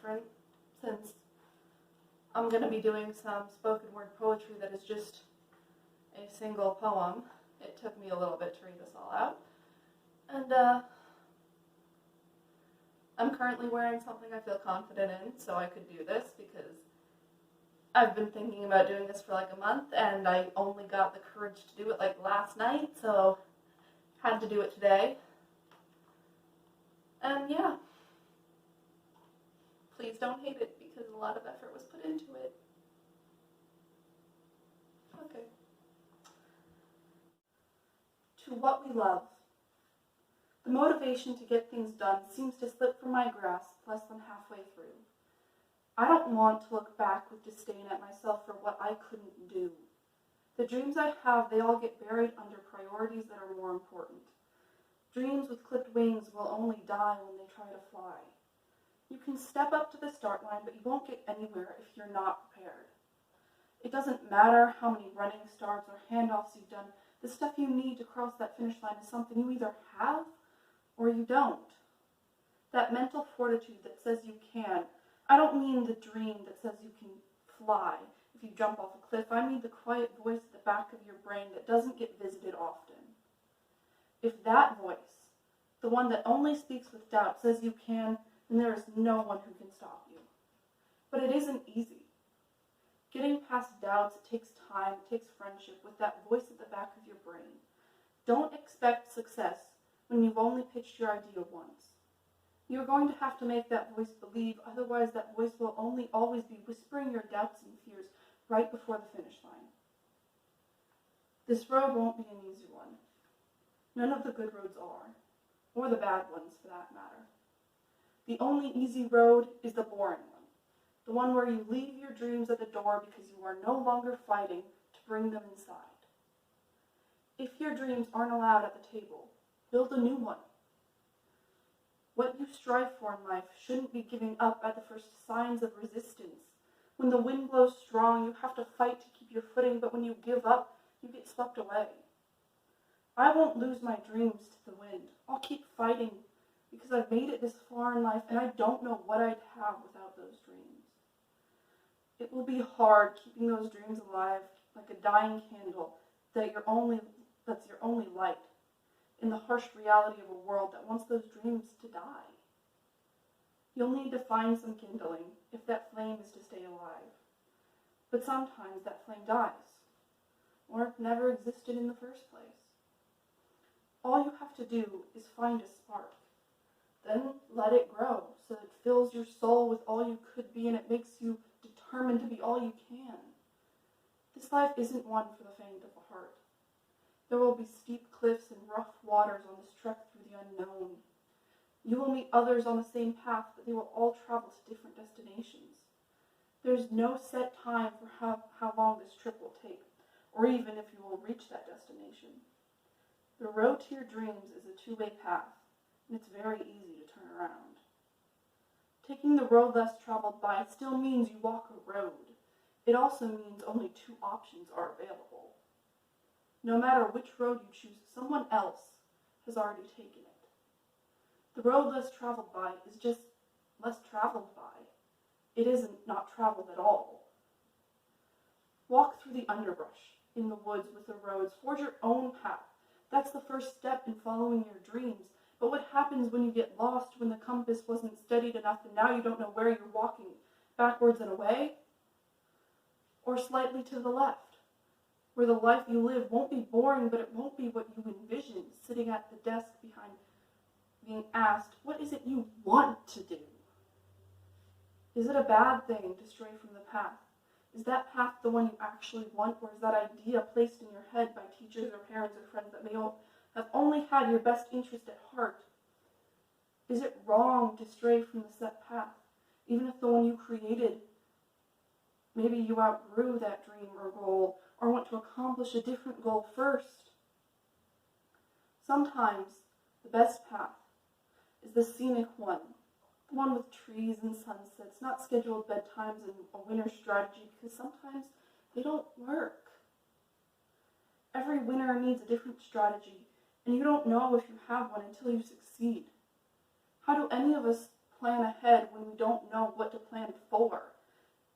different since I'm going to be doing some spoken word poetry that is just a single poem. It took me a little bit to read this all out. And I'm currently wearing something I feel confident in, so I could do this because I've been thinking about doing this for like a month, and I only got the courage to do it like last night, so had to do it today. And yeah, please don't hate it because a lot of effort was put into it. Okay. To what we love. The motivation to get things done seems to slip from my grasp less than halfway through. I don't want to look back with disdain at myself for what I couldn't do. The dreams I have, they all get buried under priorities that are more important. Dreams with clipped wings will only die when they try to fly. You can step up to the start line, but you won't get anywhere if you're not prepared. It doesn't matter how many running starts or handoffs you've done. The stuff you need to cross that finish line is something you either have or you don't. That mental fortitude that says you can. I don't mean the dream that says you can fly if you jump off a cliff. I mean the quiet voice at the back of your brain that doesn't get visited often. If that voice, the one that only speaks with doubt, says you can, then there is no one who can stop you. But it isn't easy. Getting past doubts, it takes time, it takes friendship with that voice at the back of your brain. Don't expect success when you've only pitched your idea once. You're going to have to make that voice believe, otherwise that voice will only always be whispering your doubts and fears right before the finish line. This road won't be an easy one. None of the good roads are, or the bad ones for that matter. The only easy road is the boring one, the one where you leave your dreams at the door because you are no longer fighting to bring them inside. If your dreams aren't allowed at the table, build a new one. What you strive for in life shouldn't be giving up at the first signs of resistance. When the wind blows strong, you have to fight to keep your footing, but when you give up, you get swept away. I won't lose my dreams to the wind. I'll keep fighting because I've made it this far in life and I don't know what I'd have without those dreams. It will be hard keeping those dreams alive like a dying candle that's your only light in the harsh reality of a world that wants those dreams to die. You'll need to find some kindling if that flame is to stay alive. But sometimes that flame dies, or it never existed in the first place. All you have to do is find a spark. Then let it grow so that it fills your soul with all you could be and it makes you determined to be all you can. This life isn't one for the faint of the heart. There will be steep cliffs and rough waters on this trek through the unknown. You will meet others on the same path, but they will all travel to different destinations. There's no set time for how long this trip will take, or even if you will reach that destination. The road to your dreams is a two-way path, and it's very easy to turn around. Taking the road less traveled by still means you walk a road. It also means only two options are available. No matter which road you choose, someone else has already taken it. The road less traveled by is just less traveled by. It isn't not traveled at all. Walk through the underbrush, in the woods with the roads, forge your own path. That's the first step in following your dreams. But what happens when you get lost, when the compass wasn't steadied enough and now you don't know where you're walking, backwards and away? Or slightly to the left, where the life you live won't be boring, but it won't be what you envisioned, sitting at the desk behind being asked, what is it you want to do? Is it a bad thing to stray from the path? Is that path the one you actually want, or is that idea placed in your head by teachers or parents or friends that may have only had your best interest at heart? Is it wrong to stray from the set path, even if the one you created, maybe you outgrew that dream or goal, or want to accomplish a different goal first? Sometimes the best path is the scenic one, the one with trees and sunsets, not scheduled bedtimes and a winter strategy, because sometimes they don't work. Every winner needs a different strategy, and you don't know if you have one until you succeed. How do any of us plan ahead when we don't know what to plan for.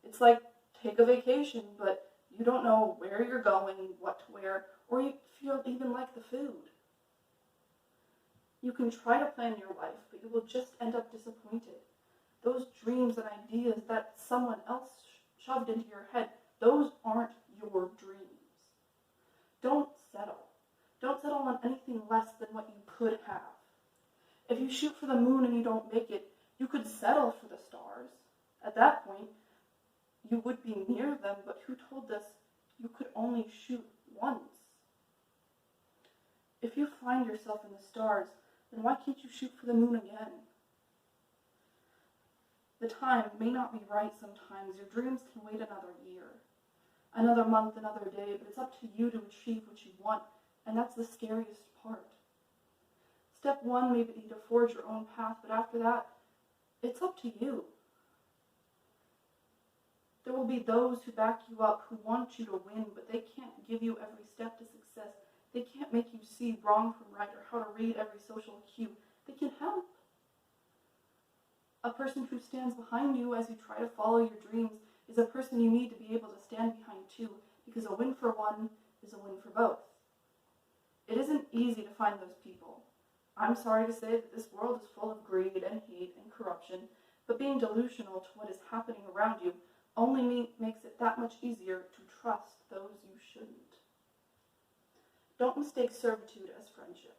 It's like take a vacation, but you don't know where you're going, what to wear, or if you even like the food. You can try to plan your life, but you will just end up disappointed. Those dreams and ideas that someone else shoved into your head, those aren't your dreams. Don't settle. Don't settle on anything less than what you could have. If you shoot for the moon and you don't make it, you could settle for the stars. At that point, you would be near them, but who told us you could only shoot once? If you find yourself in the stars, then why can't you shoot for the moon again? The time may not be right sometimes. Your dreams can wait another year, another month, another day, but it's up to you to achieve what you want, and that's the scariest part. Step one may be to forge your own path, but after that, it's up to you. There will be those who back you up, who want you to win, but they can't give you every step to success. They can't make you see wrong from right or how to read every social cue. They can help. A person who stands behind you as you try to follow your dreams is a person you need to be able to stand behind too, because a win for one is a win for both. It isn't easy to find those people. I'm sorry to say that this world is full of greed and hate and corruption, but being delusional to what is happening around you only makes it that much easier to trust those you shouldn't. Don't mistake servitude as friendship.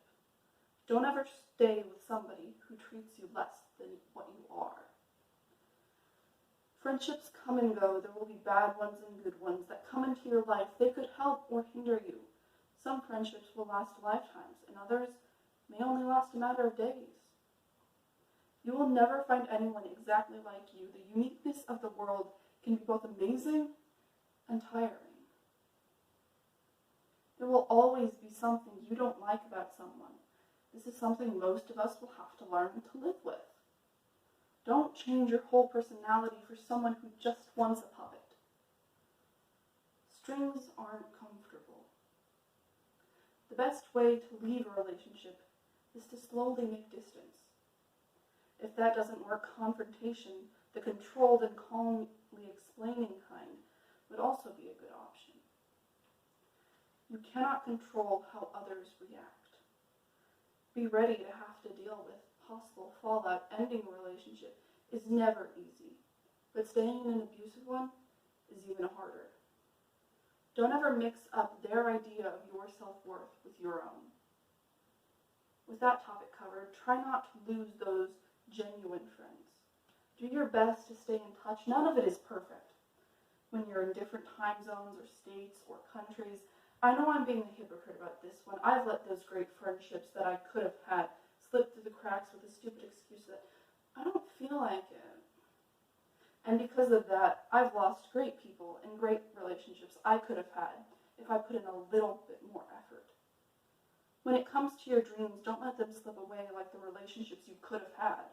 Don't ever stay with somebody who treats you less than what you are. Friendships come and go. There will be bad ones and good ones that come into your life. They could help or hinder you. Some friendships will last lifetimes, and others may only last a matter of days. You will never find anyone exactly like you. The uniqueness of the world can be both amazing and tiring. There will always be something you don't like about someone. This is something most of us will have to learn to live with. Don't change your whole personality for someone who just wants a puppet. Strings aren't comfortable. The best way to leave a relationship is to slowly make distance. If that doesn't work, confrontation, the controlled and calmly explaining kind, would also be a good option. You cannot control how others react. Be ready to have to deal with possible fallout. Ending a relationship is never easy, but staying in an abusive one is even harder. Don't ever mix up their idea of your self-worth with your own. With that topic covered, try not to lose those genuine friends. Do your best to stay in touch. None of it is perfect. When you're in different time zones or states or countries, I know I'm being a hypocrite about this one. I've let those great friendships that I could have had slip through the cracks with a stupid excuse that I don't feel like it. And because of that, I've lost great people and great relationships I could have had if I put in a little bit more effort. When it comes to your dreams, don't let them slip away like the relationships you could have had.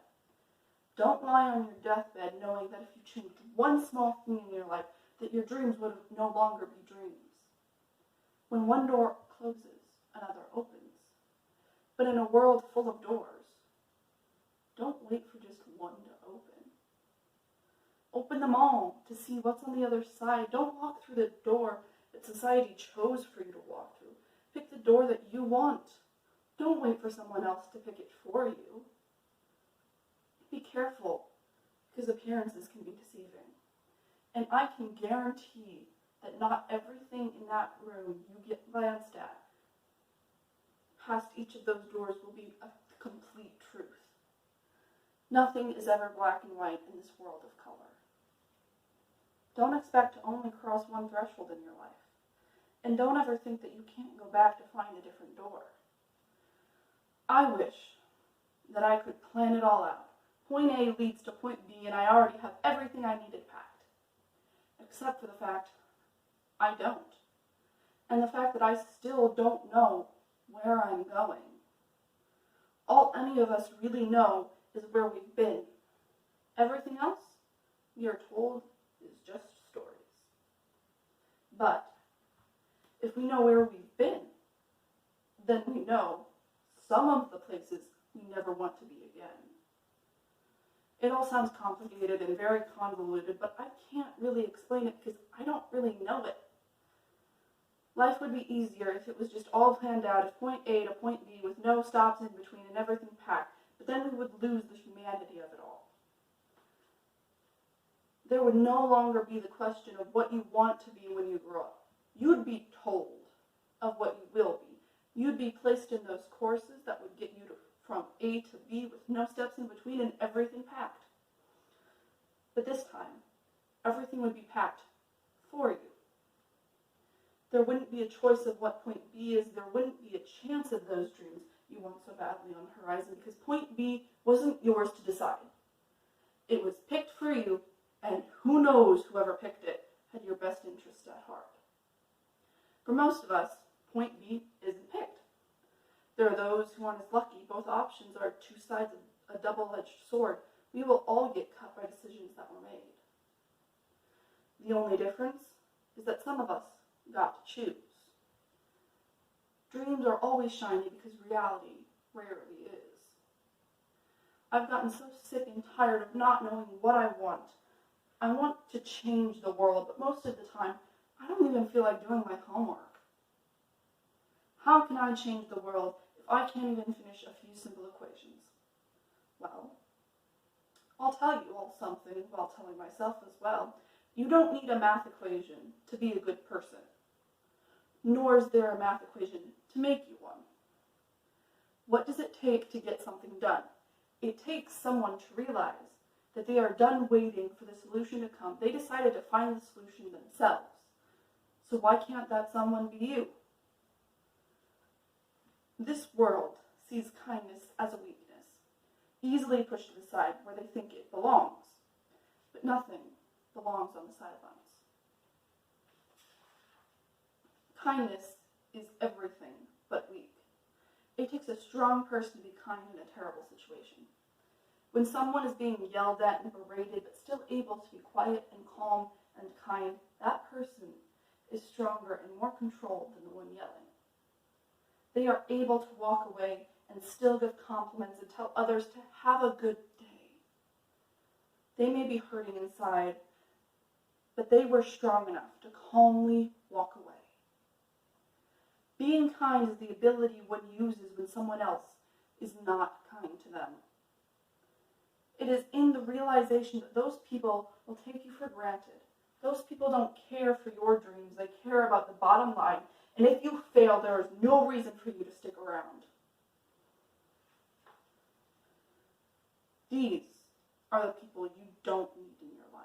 Don't lie on your deathbed knowing that if you changed one small thing in your life, that your dreams would no longer be dreams. When one door closes, another opens. But in a world full of doors, don't wait for just one to open. Open them all to see what's on the other side. Don't walk through the door that society chose for you to walk through. Pick the door that you want. Don't wait for someone else to pick it for you. Be careful, because appearances can be deceiving. And I can guarantee that not everything in that room you get glanced at past each of those doors will be a complete truth. Nothing is ever black and white in this world of color. Don't expect to only cross one threshold in your life. And don't ever think that you can't go back to find a different door. I wish that I could plan it all out. Point A leads to point B, and I already have everything I needed packed. Except for the fact I don't. And the fact that I still don't know where I'm going. All any of us really know is where we've been. Everything else, we are told, is just stories. But if we know where we've been, then we know some of the places we never want to be again. It all sounds complicated and very convoluted, but I can't really explain it because I don't really know it. Life would be easier if it was just all planned out as point A to point B with no stops in between and everything packed, but then we would lose the humanity of it all. There would no longer be the question of what you want to be when you grow up. You would be told of what you will be. You'd be placed in those courses that would get you from A to B with no steps in between and everything packed. But this time, everything would be packed for you. There wouldn't be a choice of what point B is. There wouldn't be a chance of those dreams you want so badly on the horizon because point B wasn't yours to decide. It was picked for you, and who knows whoever picked it had your best interest at heart. For most of us, point B isn't picked. There are those who aren't as lucky. Both options are two sides of a double-edged sword. We will all get cut by decisions that were made. The only difference is that some of us got to choose. Dreams are always shiny because reality rarely is. I've gotten so sick and tired of not knowing what I want. I want to change the world, but most of the time, I don't even feel like doing my homework. How can I change the world if I can't even finish a few simple equations? Well, I'll tell you all something while telling myself as well. You don't need a math equation to be a good person, nor is there a math equation to make you one. What does it take to get something done? It takes someone to realize that they are done waiting for the solution to come. They decided to find the solution themselves. So why can't that someone be you? This world sees kindness as a weakness, easily pushed to the side where they think it belongs. But nothing belongs on the sidelines. Kindness is everything but weak. It takes a strong person to be kind in a terrible situation. When someone is being yelled at and berated but still able to be quiet and calm and kind, that person is stronger and more controlled than the one yelling. They are able to walk away and still give compliments and tell others to have a good day. They may be hurting inside, but they were strong enough to calmly walk away. Being kind is the ability one uses when someone else is not kind to them. It is in the realization that those people will take you for granted. Those people don't care for your dreams. They care about the bottom line. And if you fail, there is no reason for you to stick around. These are the people you don't need in your life.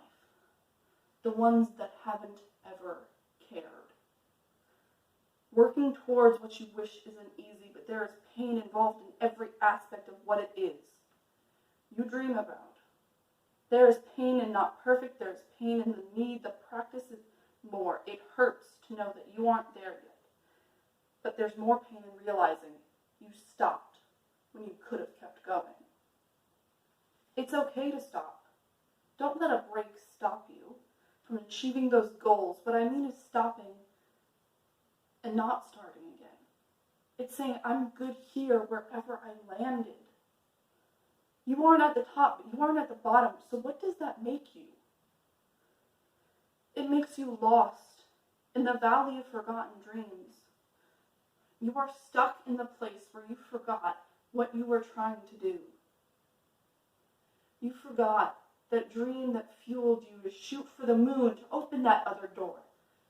The ones that haven't ever cared. Working towards what you wish isn't easy, but there is pain involved in every aspect of what it is you dream about. There is pain in not perfect. There is pain in the need. The practice is more. It hurts to know that you aren't there yet. But there's more pain in realizing you stopped when you could have kept going. It's okay to stop. Don't let a break stop you from achieving those goals. What I mean is stopping and not starting again. It's saying, I'm good here wherever I landed. You aren't at the top, but you aren't at the bottom. So what does that make you? It makes you lost in the valley of forgotten dreams. You are stuck in the place where you forgot what you were trying to do. You forgot that dream that fueled you to shoot for the moon, to open that other door.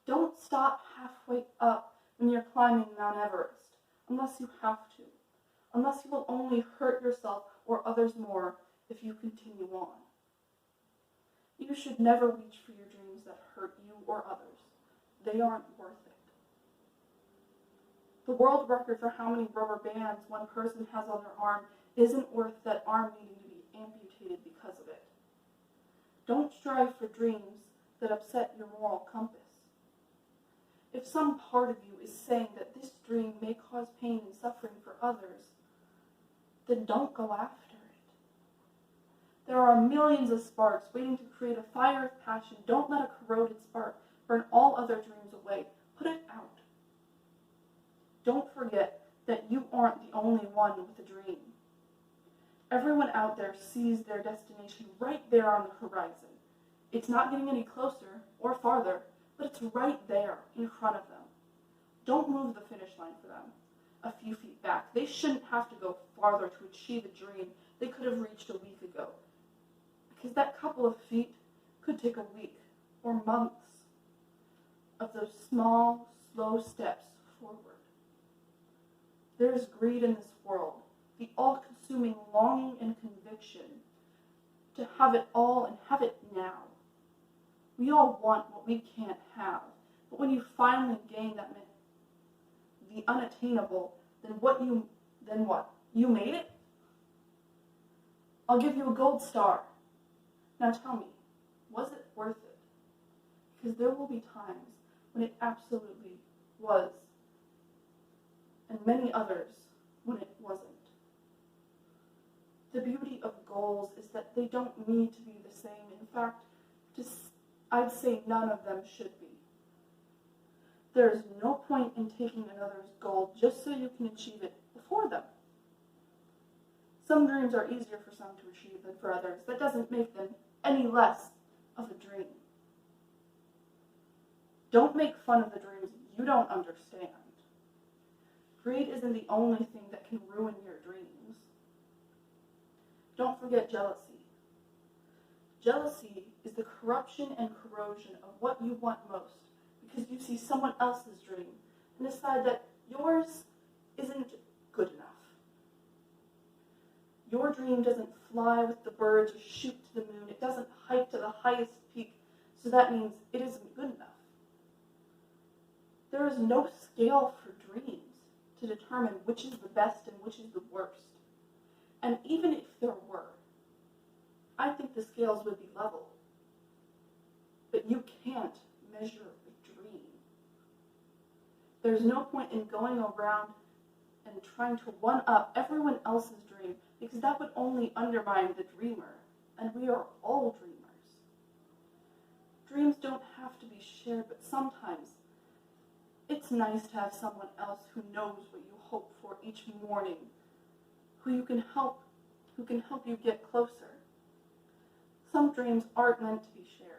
Don't stop halfway up when you're climbing Mount Everest, unless you have to. Unless you will only hurt yourself or others more if you continue on. You should never reach for your dreams that hurt you or others. They aren't worth it. The world record for how many rubber bands one person has on their arm isn't worth that arm needing to be amputated because of it. Don't strive for dreams that upset your moral compass. If some part of you is saying that this dream may cause pain and suffering for others, then don't go after it. There are millions of sparks waiting to create a fire of passion. Don't let a corroded spark burn all other dreams away. Put it out. Don't forget that you aren't the only one with a dream. Everyone out there sees their destination right there on the horizon. It's not getting any closer or farther, but it's right there in front of them. Don't move the finish line for them a few feet back. They shouldn't have to go farther to achieve a dream they could have reached a week ago, because that couple of feet could take a week or months of those small, slow steps forward. There is greed in this world, the all-consuming longing and conviction to have it all and have it now. We all want what we can't have, but when you finally gain that, the unattainable, then what? You made it? I'll give you a gold star. Now tell me, was it worth it? Because there will be times when it absolutely was, and many others when it wasn't. The beauty of goals is that they don't need to be the same. In fact, I'd say none of them should be. There is no point in taking another's goal just so you can achieve it before them. Some dreams are easier for some to achieve than for others. That doesn't make them any less of a dream. Don't make fun of the dreams you don't understand. Greed isn't the only thing that can ruin your dreams. Don't forget jealousy. Jealousy is the corruption and corrosion of what you want most, because you see someone else's dream and decide that yours isn't good enough. Your dream doesn't fly with the birds or shoot to the moon. It doesn't hike to the highest peak, so that means it isn't good enough. There is no scale for dreams to determine which is the best and which is the worst. And even if there were, I think the scales would be level. But you can't measure a dream. There's no point in going around and trying to one-up everyone else's dream, because that would only undermine the dreamer, and we are all dreamers. Dreams don't have to be shared, but sometimes it's nice to have someone else who knows what you hope for each morning, who can help you get closer. Some dreams aren't meant to be shared.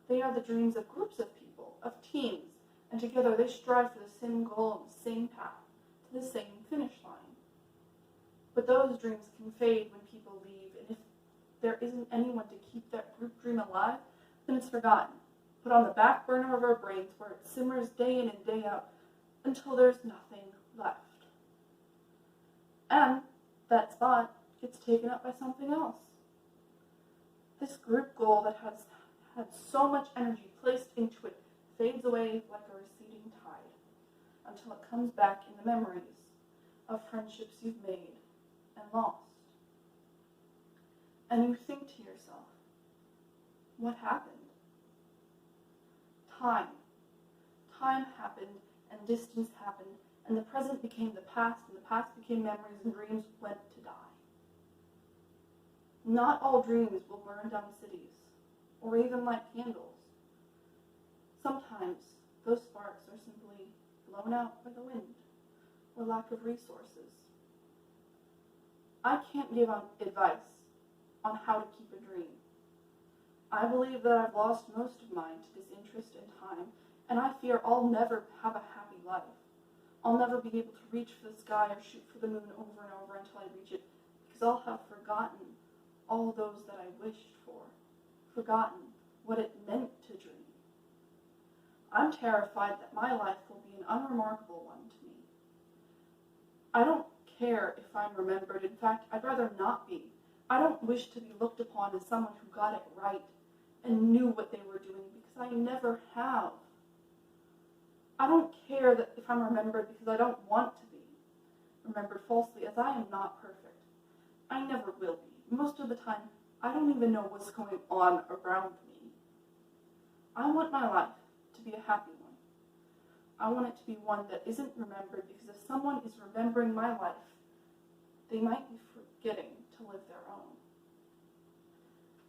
They are the dreams of groups of people, of teams, and together they strive for the same goal and the same path, to the same finish line. But those dreams can fade when people leave, and if there isn't anyone to keep that group dream alive, then it's forgotten, put on the back burner of our brains where it simmers day in and day out until there's nothing left. And that spot gets taken up by something else. This group goal that has had so much energy placed into it fades away like a receding tide until it comes back in the memories of friendships you've made and lost. And you think to yourself, what happened? Time. Time happened, and distance happened, and the present became the past, and the past became memories, and dreams went to die. Not all dreams will burn down cities, or even light candles. Sometimes those sparks are simply blown out by the wind, or lack of resources. I can't give advice on how to keep a dream. I believe that I've lost most of mine to disinterest in time, and I fear I'll never have a happy life. I'll never be able to reach for the sky or shoot for the moon over and over until I reach it, because I'll have forgotten all those that I wished for, forgotten what it meant to dream. I'm terrified that my life will be an unremarkable one to me. I don't care if I'm remembered. In fact, I'd rather not be. I don't wish to be looked upon as someone who got it right and knew what they were doing, because I never have. I don't care that if I'm remembered, because I don't want to be remembered falsely, as I am not perfect. I never will be. Most of the time, I don't even know what's going on around me. I want my life to be a happy one. I want it to be one that isn't remembered, because if someone is remembering my life, they might be forgetting to live their own.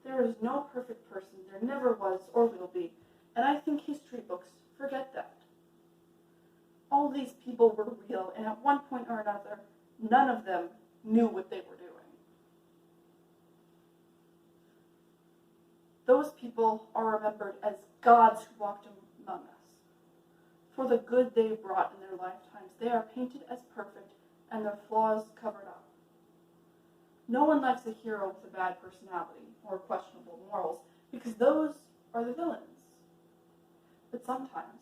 There is no perfect person. There never was or will be. And I think history books forget that. All these people were real, and at one point or another, none of them knew what they were doing. Those people are remembered as gods who walked among us. For the good they brought in their lifetimes, they are painted as perfect and their flaws covered up. No one likes a hero with a bad personality or questionable morals, because those are the villains. But sometimes,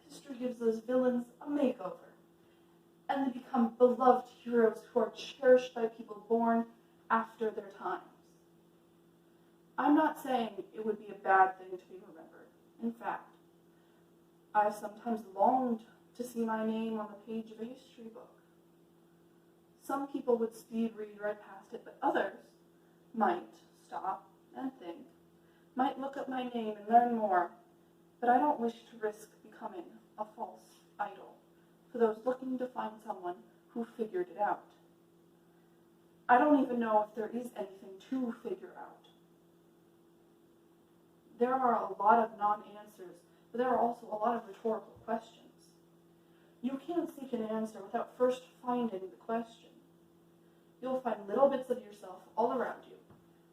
history gives those villains a makeover, and they become beloved heroes who are cherished by people born after their times. I'm not saying it would be a bad thing to be remembered. In fact, I've sometimes longed to see my name on the page of a history book. Some people would speed read right past it, but others might stop and think, might look up my name and learn more, but I don't wish to risk becoming a false idol for those looking to find someone who figured it out. I don't even know if there is anything to figure out. There are a lot of non-answers, but there are also a lot of rhetorical questions. You can't seek an answer without first finding the question. You'll find little bits of yourself all around you.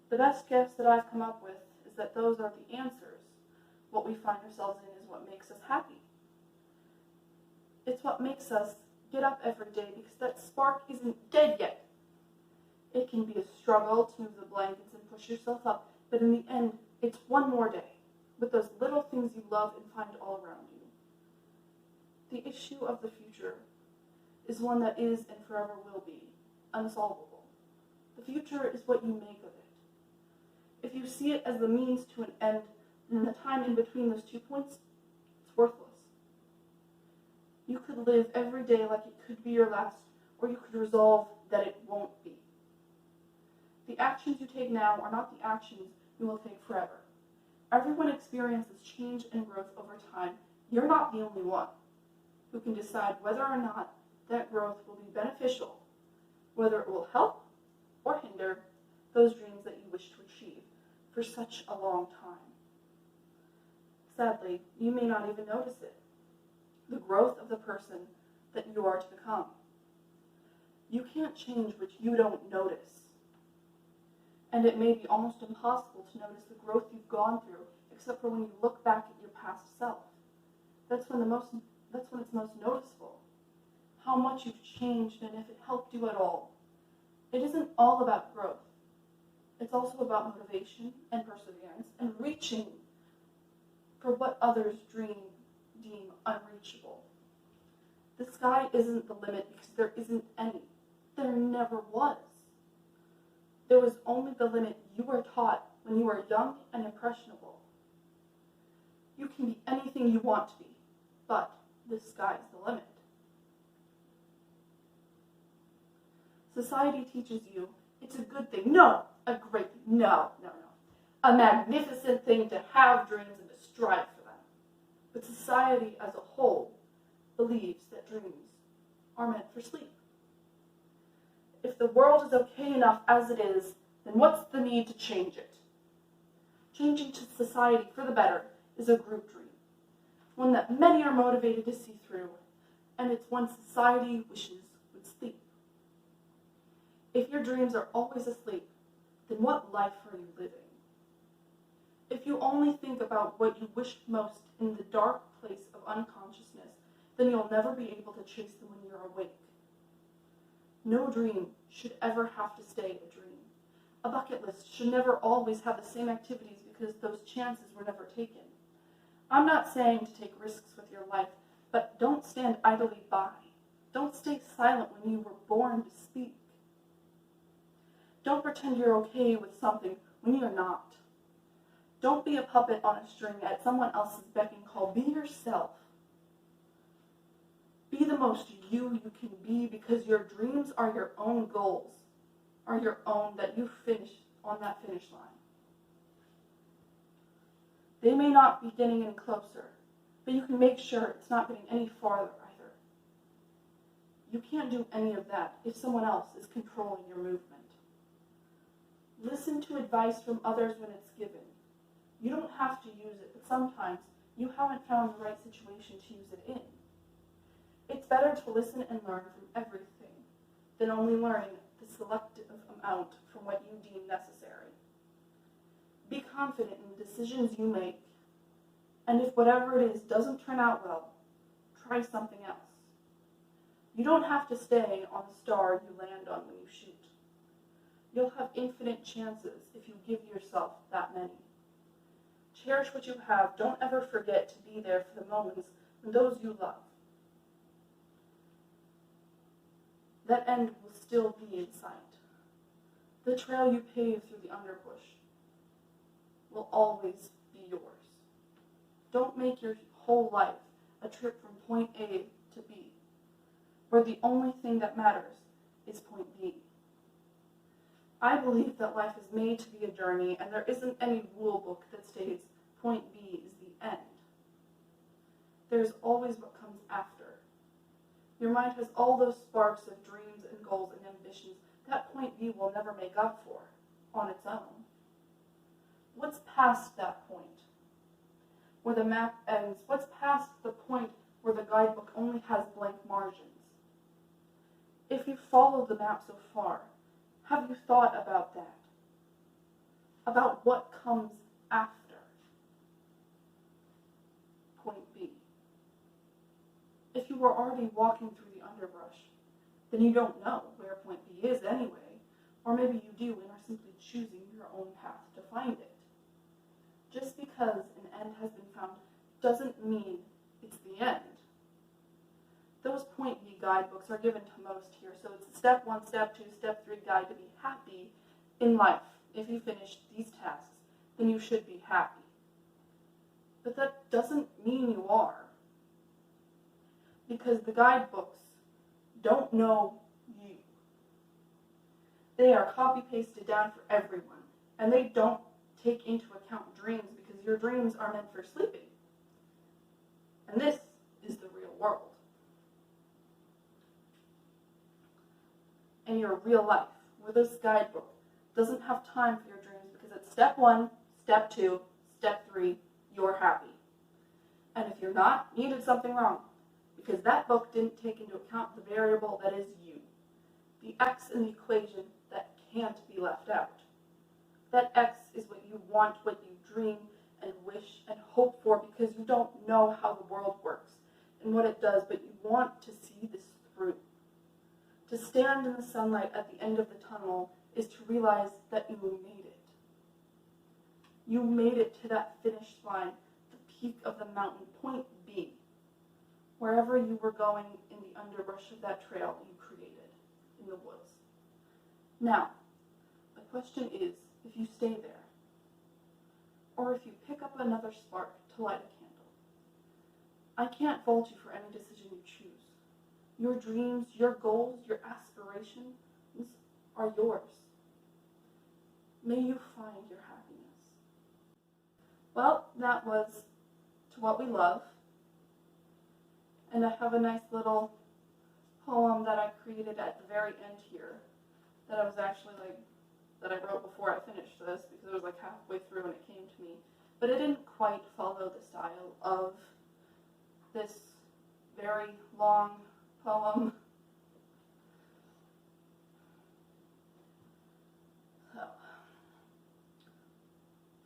The best guess that I've come up with is that those are the answers. What we find ourselves in is what makes us happy. It's what makes us get up every day, because that spark isn't dead yet. It can be a struggle to move the blankets and push yourself up, but in the end, it's one more day with those little things you love and find all around you. The issue of the future is one that is and forever will be unsolvable. The future is what you make of it. If you see it as the means to an end, then the time in between those 2 points, it's worthless. You could live every day like it could be your last, or you could resolve that it won't be. The actions you take now are not the actions you will take forever. Everyone experiences change and growth over time. You're not the only one who can decide whether or not that growth will be beneficial, whether it will help or hinder those dreams that you wish to achieve for such a long time. Sadly, you may not even notice it, the growth of the person that you are to become. You can't change what you don't notice. And it may be almost impossible to notice the growth you've gone through, except for when you look back at your past self. That's when it's most noticeable. How much you've changed and if it helped you at all. It isn't all about growth. It's also about motivation and perseverance and reaching for what others deem unreachable. The sky isn't the limit because there isn't any. There never was. There was only the limit you were taught when you were young and impressionable. You can be anything you want to be, but the sky is the limit. Society teaches you it's a good thing. No, a great thing. No. A magnificent thing to have dreams and to strive for them. But society as a whole believes that dreams are meant for sleep. If the world is okay enough as it is, then what's the need to change it? Changing to society for the better is a group dream, one that many are motivated to see through, and it's one society wishes would sleep. If your dreams are always asleep, then what life are you living? If you only think about what you wish most in the dark place of unconsciousness, then you'll never be able to chase them when you're awake. No dream should ever have to stay a dream. A bucket list should never always have the same activities because those chances were never taken. I'm not saying to take risks with your life, but don't stand idly by. Don't stay silent when you were born to speak. Don't pretend you're okay with something when you're not. Don't be a puppet on a string at someone else's beck and call. Be yourself. Be the most you can be, because your dreams are your own goals, are your own that you finish on that finish line. They may not be getting any closer, but you can make sure it's not getting any farther either. You can't do any of that if someone else is controlling your movement. Listen to advice from others when it's given. You don't have to use it, but sometimes you haven't found the right situation to use it in. It's better to listen and learn from everything than only learning the selective amount from what you deem necessary. Be confident in the decisions you make. And if whatever it is doesn't turn out well, try something else. You don't have to stay on the star you land on when you shoot. You'll have infinite chances if you give yourself that many. Cherish what you have. Don't ever forget to be there for the moments when those you love. That end will still be in sight. The trail you pave through the underbush will always be yours. Don't make your whole life a trip from point A to B, where the only thing that matters is point B. I believe that life is made to be a journey, and there isn't any rule book that states point B is the end. There's always what comes after. Your mind has all those sparks of dreams and goals and ambitions that point B will never make up for on its own. What's past that point where the map ends? What's past the point where the guidebook only has blank margins? If you follow the map so far, have you thought about that? About what comes after point B? If you were already walking through the underbrush, then you don't know where point B is anyway, or maybe you do and are simply choosing your own path to find it. Just because an end has been found doesn't mean it's the end. Those point B guidebooks are given to most here, so it's step 1, step 2, step 3 guide to be happy in life. If you finish these tasks, then you should be happy. But that doesn't mean you are, because the guidebooks don't know you. They are copy-pasted down for everyone, and they don't take into account dreams because your dreams are meant for sleeping. And this is the real world. And your real life, where this guidebook doesn't have time for your dreams because at step 1, step 2, step 3, you're happy. And if you're not, you did something wrong, because that book didn't take into account the variable that is you, the x in the equation that can't be left out. That x is what you want, what you dream and wish and hope for, because you don't know how the world works and what it does, but you want to see this through. To stand in the sunlight at the end of the tunnel is to realize that you made it. You made it to that finish line, the peak of the mountain, point B, wherever you were going in the underbrush of that trail you created in the woods. Now, the question is, if you stay there, or if you pick up another spark to light a candle. I can't fault you for any decision you choose. Your dreams, your goals, your aspirations are yours. May you find your happiness. Well, that was To What We Love. And I have a nice little poem that I created at the very end here that I was actually that I wrote before I finished this, because it was like halfway through when it came to me. But it didn't quite follow the style of this very long poem. So,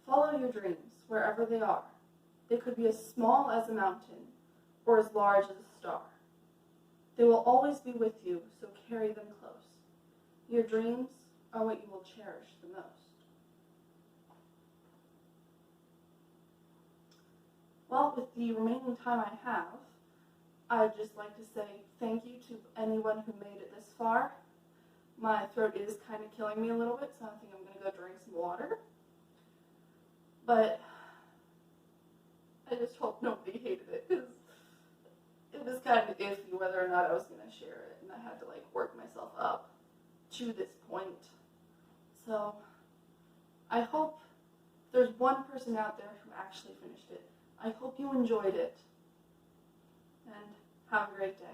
follow your dreams wherever they are. They could be as small as a mountain or as large as a star. They will always be with you, so carry them close. Your dreams are what you will cherish the most. Well, with the remaining time I have, I'd just like to say thank you to anyone who made it this far. My throat is kind of killing me a little bit, so I think I'm going to go drink some water. But I just hope nobody hated it, because it was kind of iffy whether or not I was going to share it, and I had to work myself up to this point. So I hope there's one person out there who actually finished it. I hope you enjoyed it, and have a great day.